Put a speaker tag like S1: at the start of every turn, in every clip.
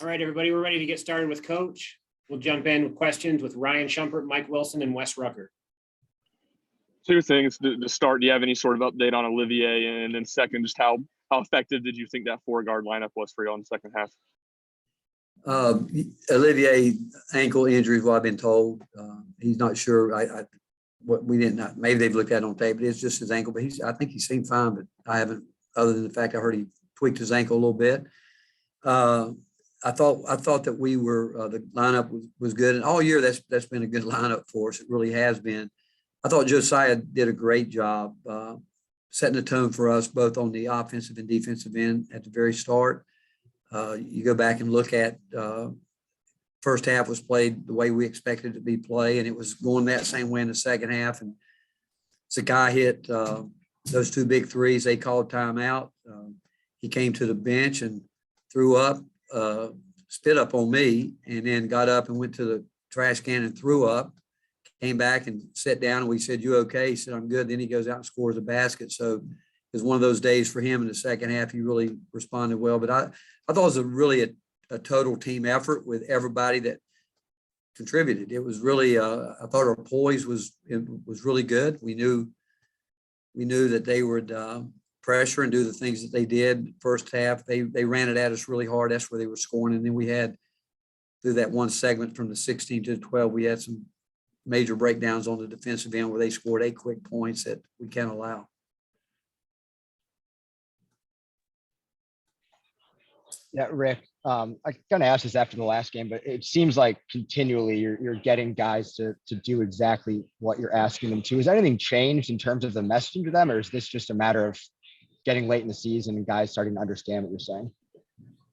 S1: All right, everybody, we're ready to get started with Coach. We'll jump in with questions with Ryan Shumpert, Mike Wilson, and Wes Rucker.
S2: Two things to start. Do you have any sort of update on Olivier? And then second, just how effective did you think that four-guard lineup was for you on the second half?
S3: Olivier ankle injury is what I've been told. He's not sure. Maybe they've looked at it on tape, but it's just his ankle. But I think he seemed fine, but I haven't, other than the fact I heard he tweaked his ankle a little bit. I thought that we were the lineup was good, and all year that's been a good lineup for us. It really has been. I thought Josiah did a great job setting the tone for us both on the offensive and defensive end at the very start. You go back and look at first half was played the way we expected it to be played, and it was going that same way in the second half. And Zakai hit those two big threes. They called timeout. He came to the bench and threw up, spit up on me, and then got up and went to the trash can and threw up. Came back and sat down, and we said, "You okay?" He said, "I'm good." Then he goes out and scores a basket. So it was one of those days for him in the second half. He really responded well. But I thought it was really a total team effort with everybody that contributed. It was really I thought our poise was really good. We knew that they would pressure and do the things that they did first half. They ran it at us really hard. That's where they were scoring. And then we had, through that one segment from the 16 to the 12, we had some major breakdowns on the defensive end where they scored 8 quick points that we can't allow.
S4: Yeah, Rick, I kind of asked this after the last game, but it seems like continually you're getting guys to do exactly what you're asking them to. Has anything changed in terms of the messaging to them, or is this just a matter of getting late in the season and guys starting to understand what you're saying?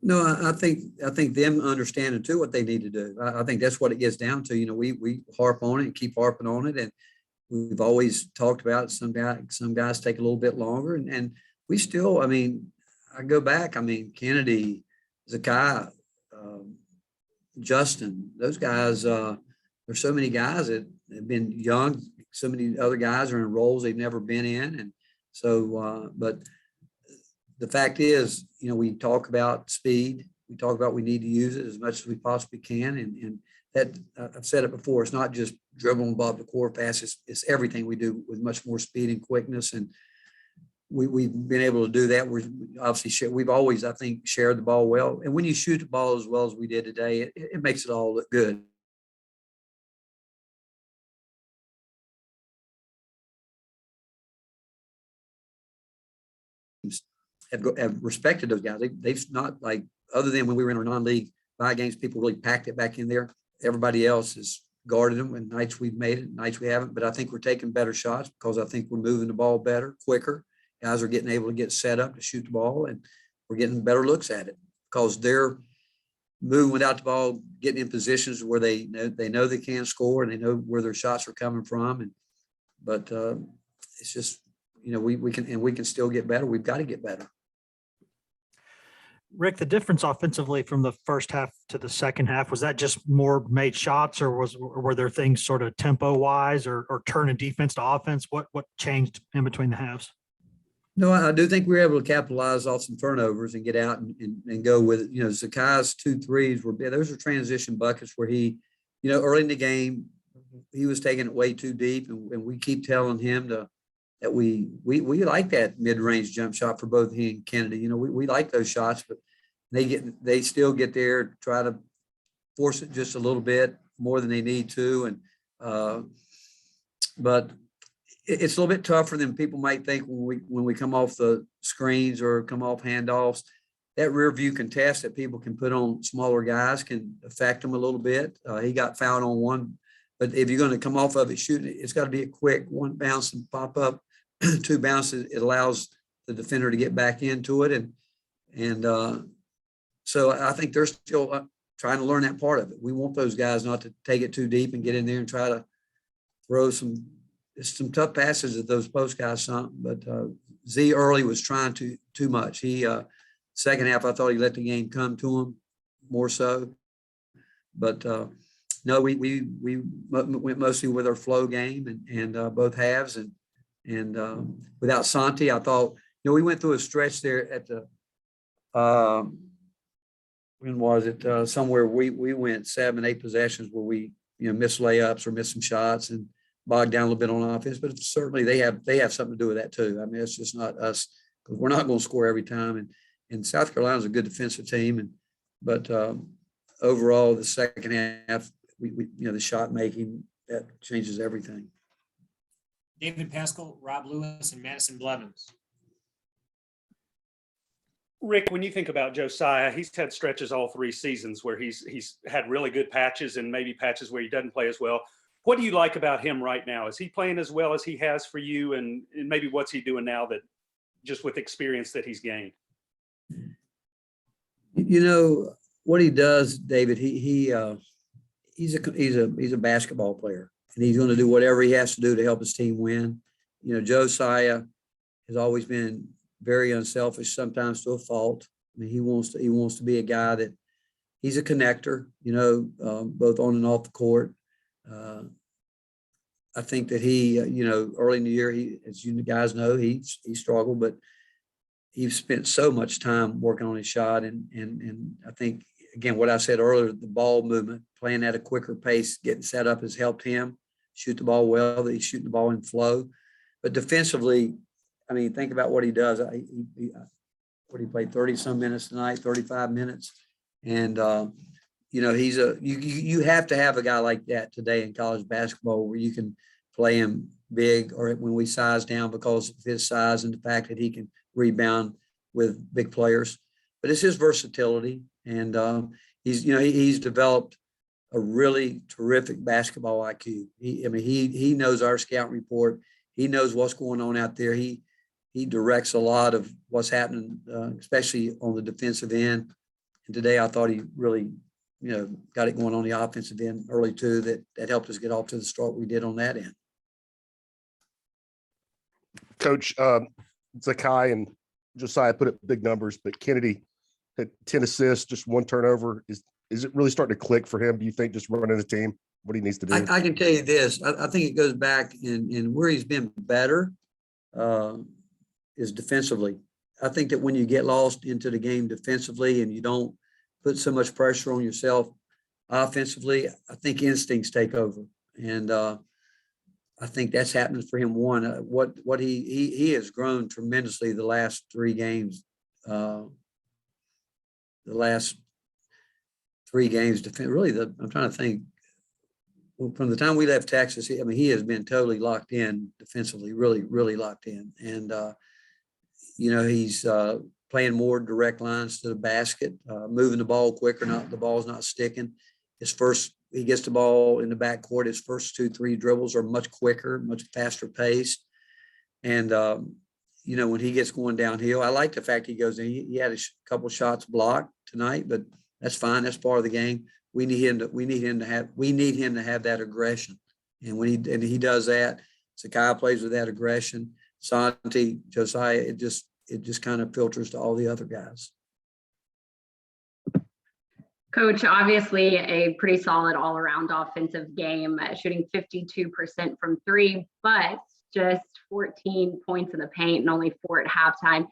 S3: No, I think them understanding too what they need to do. I think that's what it gets down to. You know, we harp on it and keep harping on it, and we've always talked about some guys take a little bit longer, and we still. I mean, I go back. I mean, Kennedy, Zakai, Justin, those guys. There's so many guys that have been young. So many other guys are in roles they've never been in, and so. But the fact is, you know, we talk about speed. We talk about we need to use it as much as we possibly can, and that I've said it before. It's not just dribbling above the core pass. It's everything we do with much more speed and quickness, and we've been able to do that. We're obviously we've always, I think, shared the ball well. And when you shoot the ball as well as we did today, it makes it all look good. Have respected those guys. They've not, like, other than when we were in our non-league bye games, people really packed it back in there. Everybody else has guarded them, and nights we've made it, nights we haven't. But I think we're taking better shots because I think we're moving the ball better, quicker. Guys are getting able to get set up to shoot the ball, and we're getting better looks at it because they're moving without the ball, getting in positions where they know they can score and they know where their shots are coming from. But it's just, you know, we can still get better. We've got to get better.
S5: Rick, the difference offensively from the first half to the second half, was that just more made shots, or were there things sort of tempo wise or turning defense to offense? What changed in between the halves?
S3: No, I do think we were able to capitalize off some turnovers and get out and go with it. You know, Zakai's 2 threes those are transition buckets where he, you know, early in the game, he was taking it way too deep, and we keep telling him that we like that mid-range jump shot for both he and Kennedy. You know, we like those shots, but they still get there, try to force it just a little bit more than they need to. And but it's a little bit tougher than people might think when we come off the screens or come off handoffs. That rear view contest that people can put on smaller guys can affect them a little bit. He got fouled on one, but if you're going to come off of it shooting it, it's got to be a quick one bounce and pop up. 2 bounces, it allows the defender to get back into it. And so I think they're still trying to learn that part of it. We want those guys not to take it too deep and get in there and try to throw some tough passes at those post guys. But Z early was trying too much. He second half, I thought he let the game come to him more so. But no, we went mostly with our flow game and both halves. And without Santi, I thought, you know, we went through a stretch there at the when was it? Somewhere we went 7, 8 possessions where we, missed layups or missed some shots and bogged down a little bit on offense, but certainly they have something to do with that too. I mean, it's just not us, because we're not going to score every time. And South Carolina's a good defensive team, but overall the second half, we the shot making, that changes everything.
S1: David Pascal, Rob Lewis, and Madison Blevins.
S6: Rick, when you think about Josiah, he's had stretches all 3 seasons where he's had really good patches and maybe patches where he doesn't play as well. What do you like about him right now? Is he playing as well as he has for you? And maybe what's he doing now that just with experience that he's gained?
S3: What he does, David, he's a basketball player, and he's going to do whatever he has to do to help his team win. Josiah has always been very unselfish, sometimes to a fault. I mean, he wants to be a guy that he's a connector, both on and off the court. I think that he, early in the year, as you guys know, he struggled, but he's spent so much time working on his shot. And I think, again, what I said earlier, the ball movement, playing at a quicker pace, getting set up has helped him shoot the ball well, that he's shooting the ball in flow. But defensively, I mean, think about what he does. He played 30 some minutes tonight, 35 minutes. And, you have to have a guy like that today in college basketball where you can play him big, or when we size down because of his size and the fact that he can rebound with big players. But it's his versatility. And he's developed a really terrific basketball IQ. He knows our scout report. He knows what's going on out there. He directs a lot of what's happening, especially on the defensive end. And today I thought he really, got it going on the offensive end early too. That helped us get off to the start we did on that end.
S7: Coach, Zakai and Josiah put up big numbers, but Kennedy had 10 assists, just 1 turnover. Is it really starting to click for him? Do you think, just running the team, what he needs to do?
S3: I can tell you this. I think it goes back in where he's been better is defensively. I think that when you get lost into the game defensively and you don't put so much pressure on yourself offensively, I think instincts take over. And I think that's happening for him. What he has grown tremendously the last 3 games. The last 3 games, I'm trying to think. From the time we left Texas, he has been totally locked in defensively, really, really locked in. And, he's playing more direct lines to the basket, moving the ball quicker, the ball's not sticking. He gets the ball in the backcourt, his first 2-3 dribbles are much quicker, much faster paced. And, when he gets going downhill, I like the fact he goes in. He had a couple shots blocked tonight, but that's fine. That's part of the game. We need him to have that aggression. And when he does that, Zakai plays with that aggression. Santi, Josiah, it just kind of filters to all the other guys.
S8: Coach, obviously a pretty solid all-around offensive game, shooting 52% from 3, but just 14 points in the paint and only 4 at halftime.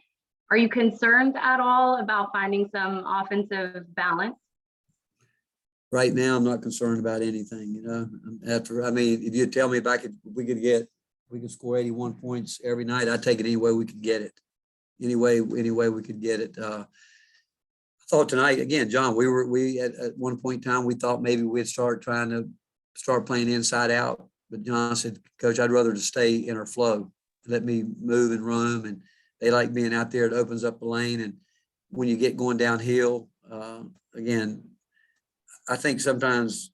S8: Are you concerned at all about finding some offensive balance?
S3: Right now, I'm not concerned about anything. If you tell me we could score 81 points every night, I'd take it any way we could get it. Any way we could get it. I thought tonight, again, John, we at one point in time, we thought maybe we'd start playing inside out. But John said, Coach, I'd rather just stay in our flow. Let me move and roam. And they like being out there. It opens up the lane. And when you get going downhill, again, I think sometimes,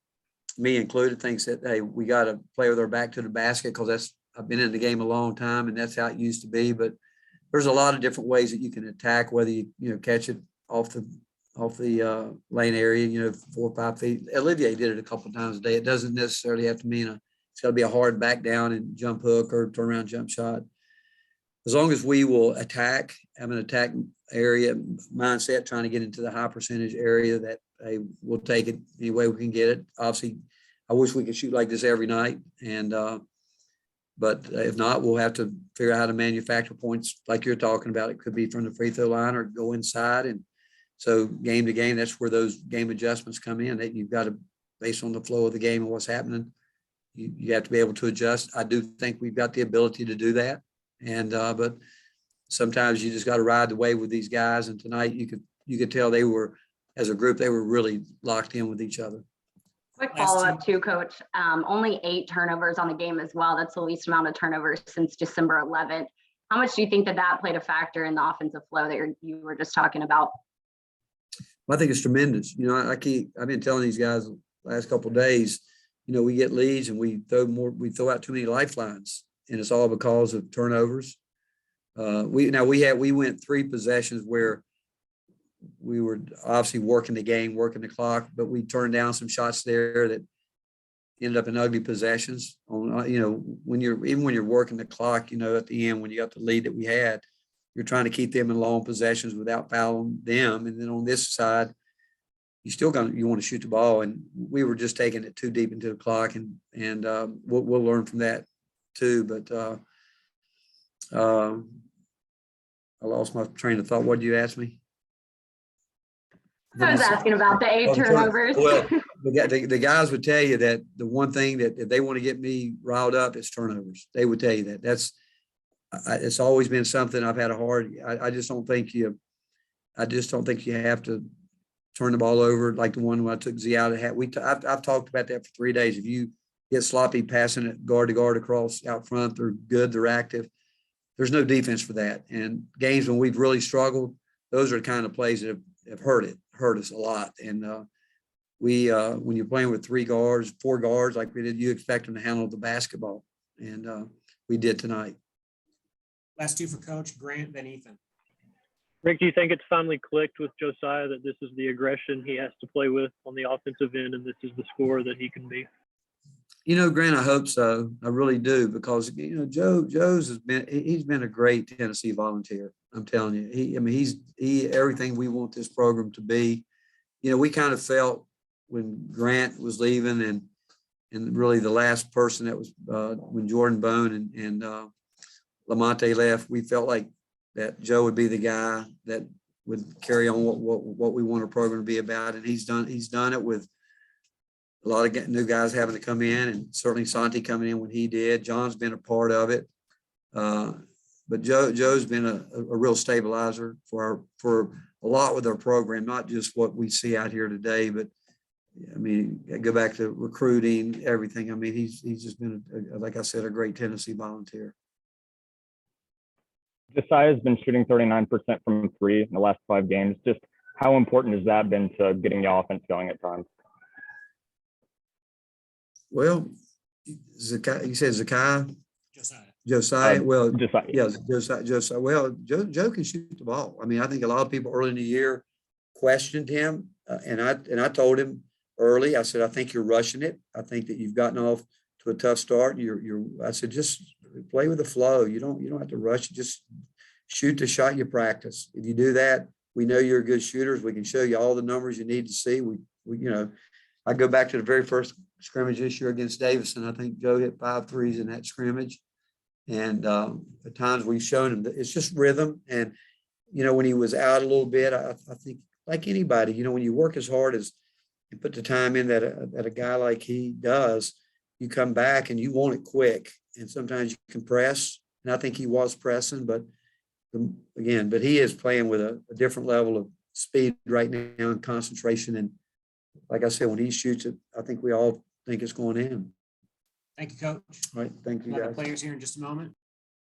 S3: me included, thinks that, hey, we got to play with our back to the basket, because I've been in the game a long time and that's how it used to be. But there's a lot of different ways that you can attack, whether you catch it off the lane area, 4 or 5 feet. Olivier did it a couple of times a day. It doesn't necessarily have to mean it's got to be a hard back down and jump hook or turnaround jump shot. As long as we will have an attack area mindset, trying to get into the high percentage area, that we'll take it any way we can get it. Obviously, I wish we could shoot like this every night. And, but if not, we'll have to figure out how to manufacture points like you're talking about. It could be from the free throw line or go inside. And So game to game, that's where those game adjustments come in, that you've got to, based on the flow of the game and what's happening, you have to be able to adjust. I do think we've got the ability to do that. And, but sometimes you just got to ride the wave with these guys. And tonight you could tell they were, as a group, they were really locked in with each other.
S8: Quick
S1: Last
S8: follow-up too, Coach. Only 8 turnovers on the game as well. That's the least amount of turnovers since December 11th. How much do you think that played a factor in the offensive flow that you were just talking about?
S3: I think it's tremendous. You know, I've been telling these guys the last couple of days, you know, we get leads and we throw out too many lifelines, and it's all because of turnovers. We went 3 possessions where we were obviously working the game, working the clock, but we turned down some shots there that ended up in ugly possessions. On, you know, when you're working the clock, you know, at the end when you got the lead that we had, you're trying to keep them in long possessions without fouling them. And then on this side, you want to shoot the ball, and we were just taking it too deep into the clock, and we'll learn from that too. But I lost my train of thought. What did you ask me?
S8: I was asking about the 8 turnovers.
S3: Well, the guys would tell you that the one thing that if they want to get me riled up, it's turnovers. They would tell you that. It's always been something I've had a hard. I just don't think you have to turn the ball over like the one when I took Z out of hat. I've talked about that for 3 days. If you get sloppy passing it guard to guard across out front, they're good, they're active. There's no defense for that. And games when we've really struggled, those are the kind of plays that have hurt us a lot. And when you're playing with 3 guards, 4 guards like we did, you expect them to handle the basketball, and we did tonight.
S1: Last 2 for Coach Grant, then Ethan.
S9: Rick, do you think it's finally clicked with Josiah that this is the aggression he has to play with on the offensive end, and this is the scorer that he can be?
S3: You know, Grant, I hope so. I really do, because you know, Joe's he's been a great Tennessee Volunteer. I'm telling you, he's everything we want this program to be. You know, we kind of felt when Grant was leaving, and really the last person that was when Jordan Bone and Lamonte left, we felt like that Joe would be the guy that would carry on what we want our program to be about, and he's done it with a lot of new guys having to come in, and certainly Santi coming in when he did. John's been a part of it, but Joe's been a real stabilizer for a lot with our program, not just what we see out here today, but I mean, go back to recruiting, everything. I mean, he's just been, like I said, a great Tennessee Volunteer.
S10: Josiah's been shooting 39% from 3 in the last 5 games. Just how important has that been to getting the offense going at times?
S3: Well, you said Zakai?
S1: Josiah.
S3: Well,
S10: Josiah.
S3: yeah, Josiah. Well, Joe can shoot the ball. I mean, I think a lot of people early in the year questioned him, and I told him early. I said, I think you're rushing it. I think that you've gotten off to a tough start. I said, just play with the flow. You don't have to rush. Just shoot the shot you practice. If you do that, we know you're good shooters. We can show you all the numbers you need to see. We you know, I go back to the very first scrimmage this year against Davidson. I think Joe hit 5 threes in that scrimmage. And at times we've shown him that it's just rhythm. And, you know, when he was out a little bit, I think like anybody, you know, when you work as hard as you put the time in that a guy like he does, you come back and you want it quick. And sometimes you can press. And I think he was pressing, but he is playing with a different level of speed right now and concentration. And like I said, when he shoots it, I think we all think it's going in.
S1: Thank you, Coach.
S3: All right. Thank you,
S1: We'll have
S3: guys.
S1: the players here in just a moment.